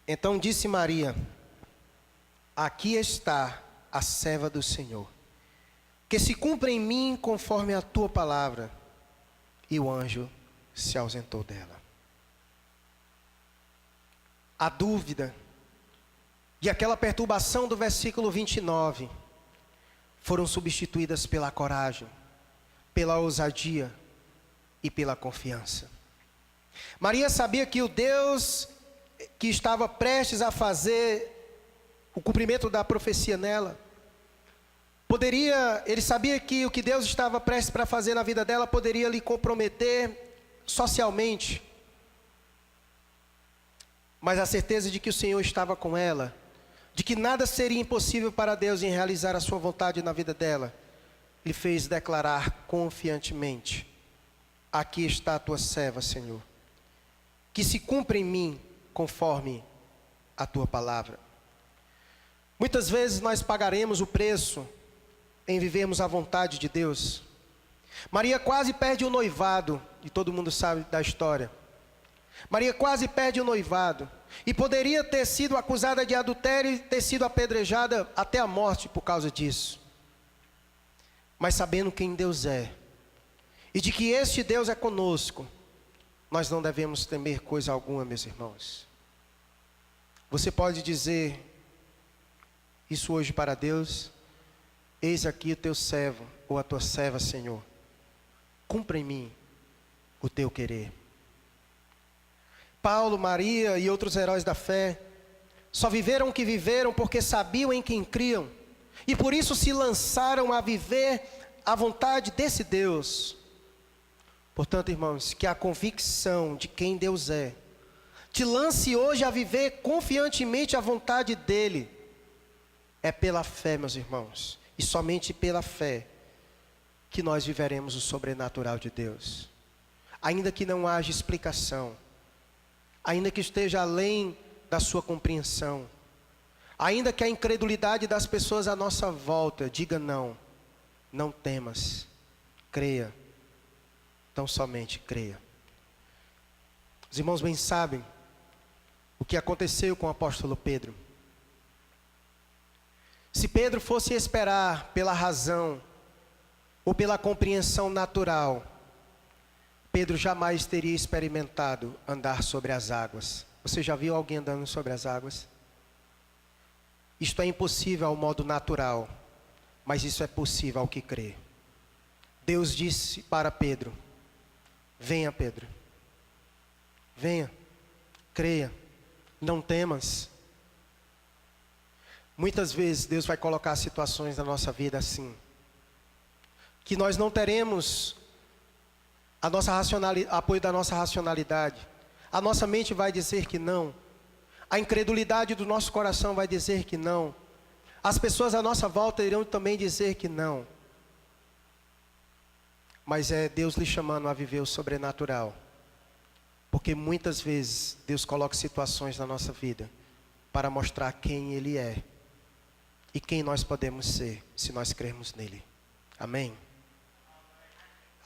Então disse Maria: aqui está a serva do Senhor, que se cumpra em mim conforme a tua palavra. E o anjo se ausentou dela. A dúvida e aquela perturbação do versículo 29 foram substituídas pela coragem, pela ousadia e pela confiança. Maria sabia que o Deus que estava prestes a fazer o cumprimento da profecia nela, Ele sabia que o que Deus estava prestes para fazer na vida dela poderia lhe comprometer socialmente. Mas a certeza de que o Senhor estava com ela, de que nada seria impossível para Deus em realizar a sua vontade na vida dela, lhe fez declarar confiantemente: aqui está a tua serva, Senhor, que se cumpra em mim conforme a tua palavra. Muitas vezes nós pagaremos o preço em vivermos a vontade de Deus. Maria quase perde o noivado, e todo mundo sabe da história. Maria quase perde o noivado, e poderia ter sido acusada de adultério e ter sido apedrejada até a morte por causa disso. Mas sabendo quem Deus é, e de que este Deus é conosco, nós não devemos temer coisa alguma, meus irmãos. Você pode dizer isso hoje para Deus: eis aqui o teu servo, ou a tua serva, Senhor, cumpra em mim o teu querer. Paulo, Maria e outros heróis da fé só viveram o que viveram porque sabiam em quem criam, e por isso se lançaram a viver a vontade desse Deus. Portanto, irmãos, que a convicção de quem Deus é te lance hoje a viver confiantemente a vontade dEle. É pela fé, meus irmãos, e somente pela fé, que nós viveremos o sobrenatural de Deus. Ainda que não haja explicação, ainda que esteja além da sua compreensão, ainda que a incredulidade das pessoas à nossa volta diga não, não temas, creia, tão somente creia. Os irmãos bem sabem o que aconteceu com o apóstolo Pedro. Se Pedro fosse esperar pela razão ou pela compreensão natural, Pedro jamais teria experimentado andar sobre as águas. Você já viu alguém andando sobre as águas? Isto é impossível ao modo natural, mas isso é possível ao que crê. Deus disse para Pedro: venha, Pedro, venha, creia, não temas. Muitas vezes Deus vai colocar situações na nossa vida assim, que nós não teremos apoio da nossa racionalidade. A nossa mente vai dizer que não. A incredulidade do nosso coração vai dizer que não. As pessoas à nossa volta irão também dizer que não. Mas é Deus lhe chamando a viver o sobrenatural. Porque muitas vezes Deus coloca situações na nossa vida para mostrar quem Ele é e quem nós podemos ser, se nós crermos nele. Amém?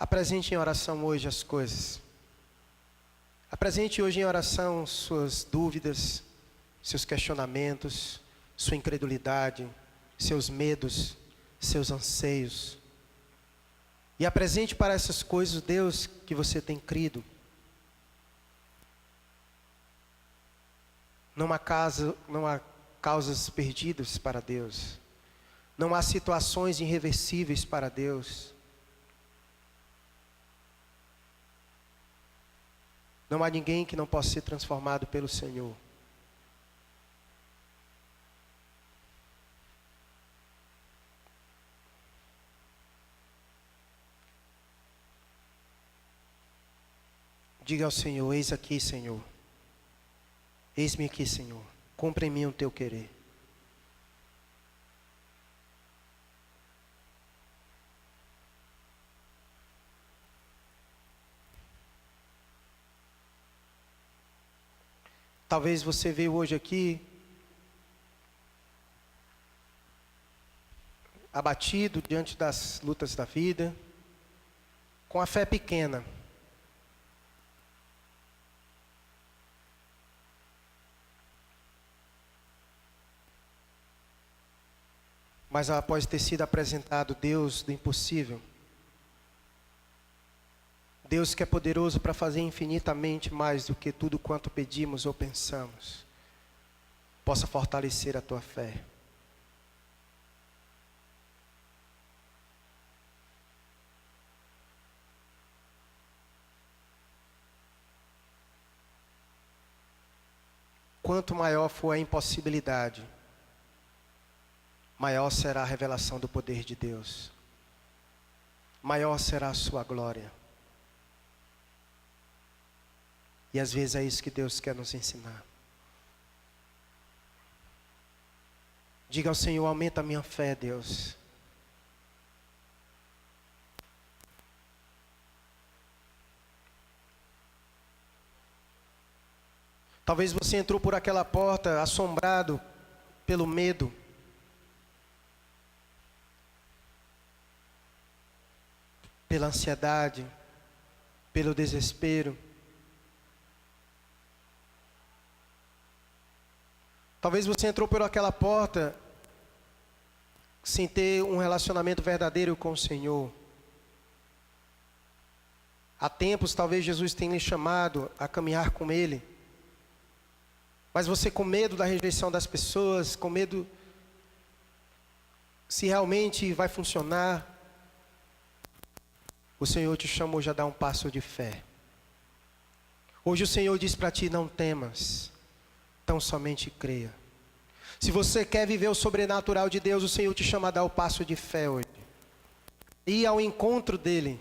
Apresente em oração hoje as coisas. Apresente hoje em oração suas dúvidas, seus questionamentos, sua incredulidade, seus medos, seus anseios. E apresente para essas coisas o Deus que você tem crido. Não há causas perdidas para Deus. Não há situações irreversíveis para Deus. Não há ninguém que não possa ser transformado pelo Senhor. Diga ao Senhor: eis aqui, Senhor. Eis-me aqui, Senhor. Cumpra em mim o teu querer. Talvez você veio hoje aqui abatido diante das lutas da vida, com a fé pequena. Mas após ter sido apresentado Deus do impossível, Deus que é poderoso para fazer infinitamente mais do que tudo quanto pedimos ou pensamos, possa fortalecer a tua fé. Quanto maior for a impossibilidade, maior será a revelação do poder de Deus. Maior será a sua glória. E às vezes é isso que Deus quer nos ensinar. Diga ao Senhor: aumenta a minha fé, Deus. Talvez você entrou por aquela porta assombrado pelo medo. Pela ansiedade, pelo desespero. Talvez você entrou por aquela porta sem ter um relacionamento verdadeiro com o Senhor. Há tempos talvez Jesus tenha lhe chamado a caminhar com Ele. Mas você, com medo da rejeição das pessoas, com medo se realmente vai funcionar, o Senhor te chamou hoje a dar um passo de fé. Hoje o Senhor diz para ti: não temas, tão somente creia. Se você quer viver o sobrenatural de Deus, o Senhor te chama a dar o passo de fé hoje. Ir ao encontro dEle,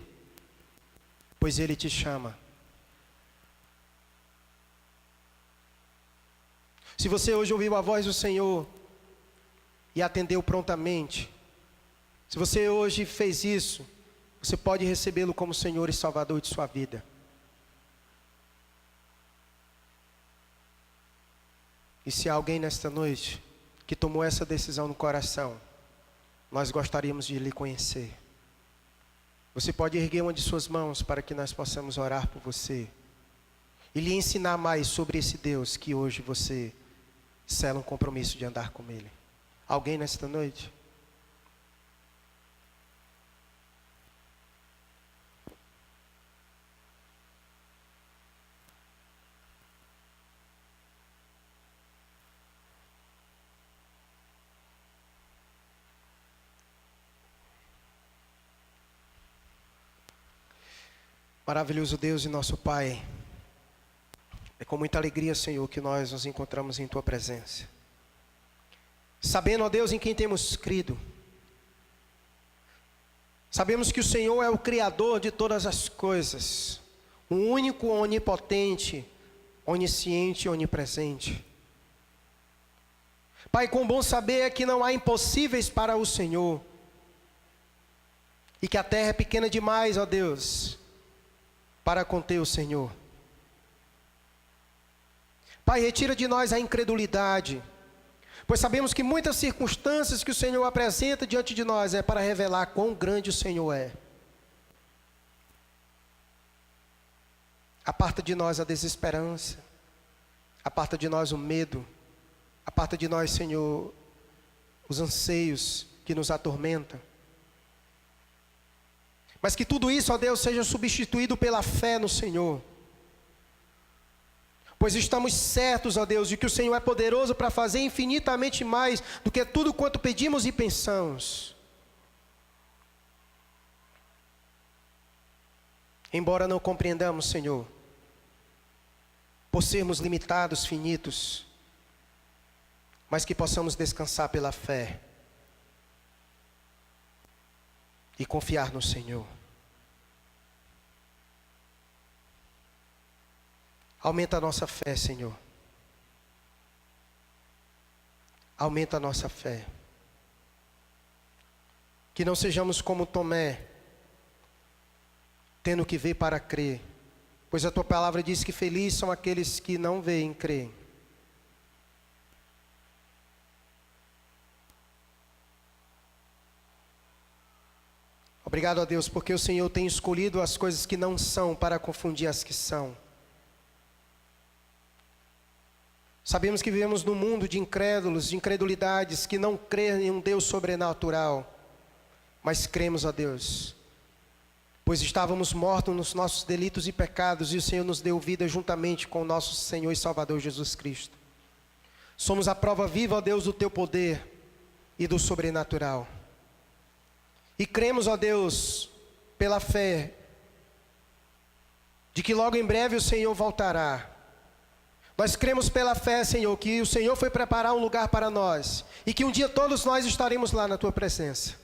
pois Ele te chama. Se você hoje ouviu a voz do Senhor e atendeu prontamente, se você hoje fez isso, você pode recebê-lo como Senhor e Salvador de sua vida. E se há alguém nesta noite que tomou essa decisão no coração, nós gostaríamos de lhe conhecer. Você pode erguer uma de suas mãos para que nós possamos orar por você e lhe ensinar mais sobre esse Deus que hoje você sela um compromisso de andar com Ele. Alguém nesta noite? Maravilhoso Deus e nosso Pai, é com muita alegria, Senhor, que nós nos encontramos em Tua presença. Sabendo, ó Deus, em quem temos crido. Sabemos que o Senhor é o Criador de todas as coisas, o único, onipotente, onisciente e onipresente. Pai, quão bom saber é que não há impossíveis para o Senhor, e que a terra é pequena demais, ó Deus, para conter o Senhor. Pai, retira de nós a incredulidade, pois sabemos que muitas circunstâncias que o Senhor apresenta diante de nós é para revelar quão grande o Senhor é. Aparta de nós a desesperança, aparta de nós o medo, aparta de nós, Senhor, os anseios que nos atormentam. Mas que tudo isso, ó Deus, seja substituído pela fé no Senhor. Pois estamos certos, ó Deus, de que o Senhor é poderoso para fazer infinitamente mais do que tudo quanto pedimos e pensamos. Embora não compreendamos, Senhor, por sermos limitados, finitos, mas que possamos descansar pela fé e confiar no Senhor. Aumenta a nossa fé, Senhor. Aumenta a nossa fé. Que não sejamos como Tomé, tendo que ver para crer. Pois a Tua palavra diz que felizes são aqueles que não veem e creem. Obrigado a Deus, porque o Senhor tem escolhido as coisas que não são para confundir as que são. Sabemos que vivemos num mundo de incrédulos, de incredulidades, que não crê em um Deus sobrenatural. Mas cremos a Deus, pois estávamos mortos nos nossos delitos e pecados, e o Senhor nos deu vida juntamente com o nosso Senhor e Salvador Jesus Cristo. Somos a prova viva, ó Deus, do Teu poder e do sobrenatural. E cremos, ó Deus, pela fé, de que logo em breve o Senhor voltará. Nós cremos pela fé, Senhor, que o Senhor foi preparar um lugar para nós e que um dia todos nós estaremos lá na Tua presença.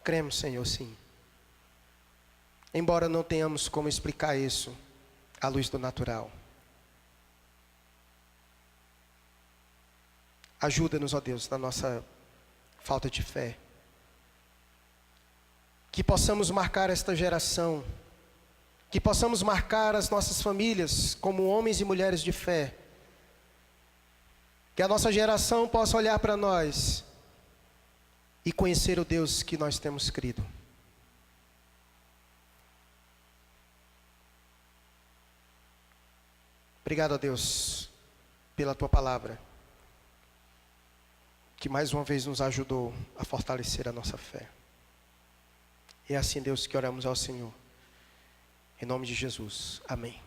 Cremos, Senhor, sim. Embora não tenhamos como explicar isso à luz do natural. Ajuda-nos, ó Deus, na nossa falta de fé. Que possamos marcar esta geração. Que possamos marcar as nossas famílias como homens e mulheres de fé. Que a nossa geração possa olhar para nós e conhecer o Deus que nós temos crido. Obrigado a Deus pela Tua palavra, que mais uma vez nos ajudou a fortalecer a nossa fé. E é assim, Deus, que oramos ao Senhor. Em nome de Jesus. Amém.